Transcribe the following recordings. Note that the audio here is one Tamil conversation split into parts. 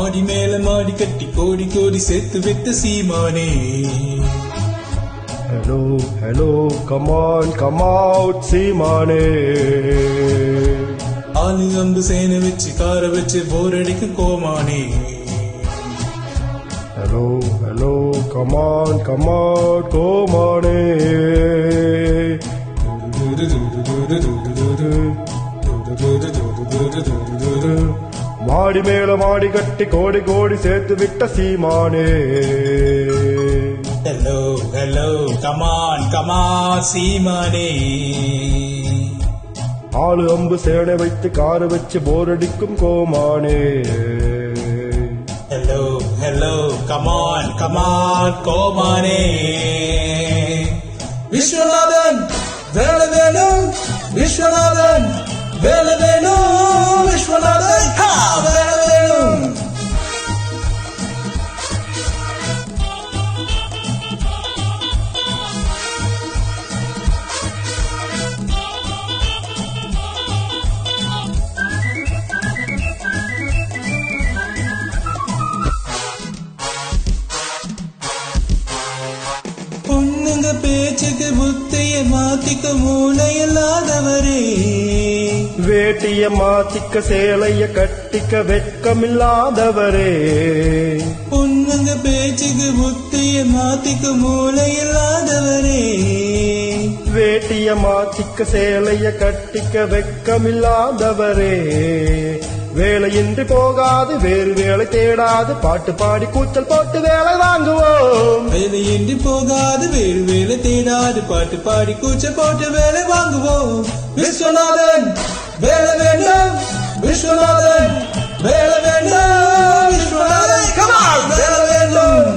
மாடி மேல மாடி கட்டி கோடி கோடி சேர்த்து விட்ட சீமானே. Hello, hello, come on, come out, சீமானே. ஆளு அம்பு சேனை வச்சு கார வச்சு போர் அடிக்கும் கோமானே. Hello, hello, come on, come out, கோமானே. மாடி மேல மாடி கட்டி கோடி கோடி சேர்த்து விட்ட சீமானே. Hello, hello, come on, சீமானே. ஆளு அம்பு சேனை வைத்து கார வச்சு போர் அடிக்கும் கோமானே. Hello, hello, come on, கோமானே. Viswanathan வேல வேணும், விஸ்வநாதன் வேல வேணும், விஸ்வநாதன் வேல வேணும். பொண்ணுங்க பேச்சுக்கு புத்திய மாத்திக்க மூளை இல்லாதவரே. வேட்டிய மாத்திக்க சேலைய கட்டிக்க வெட்கமில்லாதவரே. பொண்ணுங்க பேச்சுக்கு புத்திய மாத்திக்க மூளை இல்லாதவரே. வேட்டிய மாத்திக்க சேலைய கட்டிக்க வெட்கமில்லாதவரே. வேலையின்றி போகாது வேறு வேலை தேடாது பாட்டு பாடி கூச்சல் போட்டு வேலை வாங்குவோம். வேலையின்றி போகாது வேறு வேலை தேடாது பாட்டு பாடி கூச்சல் போட்டு வேலை வாங்குவோம். விஸ்வநாதன் வேலை வேண்டும், விஸ்வநாதன் வேலை வேண்டும், விஸ்வநாதன் வேலை வேண்டும்.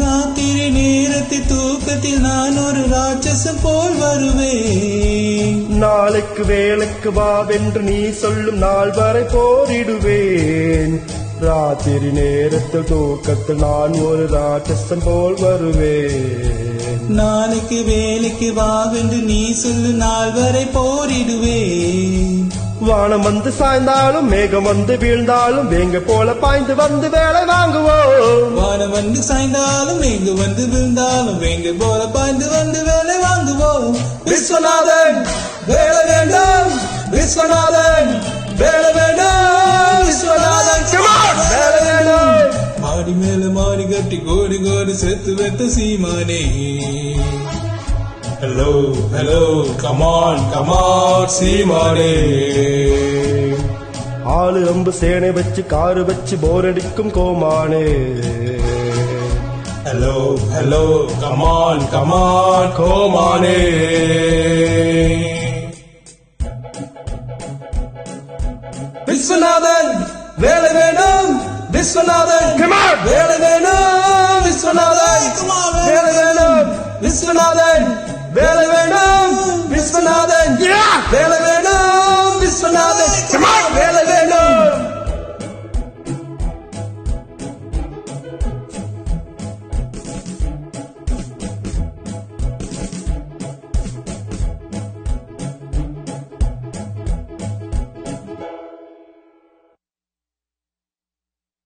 ராத்திரி நேரத்தில் தூக்கத்தில் நான் ஒரு ராட்சசம் போல் வருவேன். நாளைக்கு வேலைக்கு வாவென்று நீ சொல்லும் நாள் வரை போரிடுவேன். ராத்திரி நேரத்தில் தூக்கத்தில் நான் ஒரு ராட்சசம் போல் வருவேன். நாளைக்கு வேலைக்கு வாவென்று நீ சொல்லு நாள் வரை போரிடுவேன். வானம் வந்து சாய்ந்தாலும் மேகம் வந்து வீழ்ந்தாலும் வேங்க போல பாய்ந்து வந்து வேலை வாங்குவோம். வானம் வந்து சாய்ந்தாலும் மேங்க வந்து விழுந்தாலும் வேங்க போல பாய்ந்து வந்து வேலை வாங்குவோம். விஸ்வநாதன் வேலை வேண்டும், விஸ்வநாதன் வேலை வேண்டும், விஸ்வநாதன் வேலை வேண்டும். மாடி மேல மாடி கட்டி கோடி கோடி சேர்த்து வைத்த சீமானே. Hello, hello, come on, சீமானே. ஆளு அம்பு சேனை வச்சு காரு வச்சு போர் அடிக்கும் கோமானே. Hello, hello, come on, கோமானே.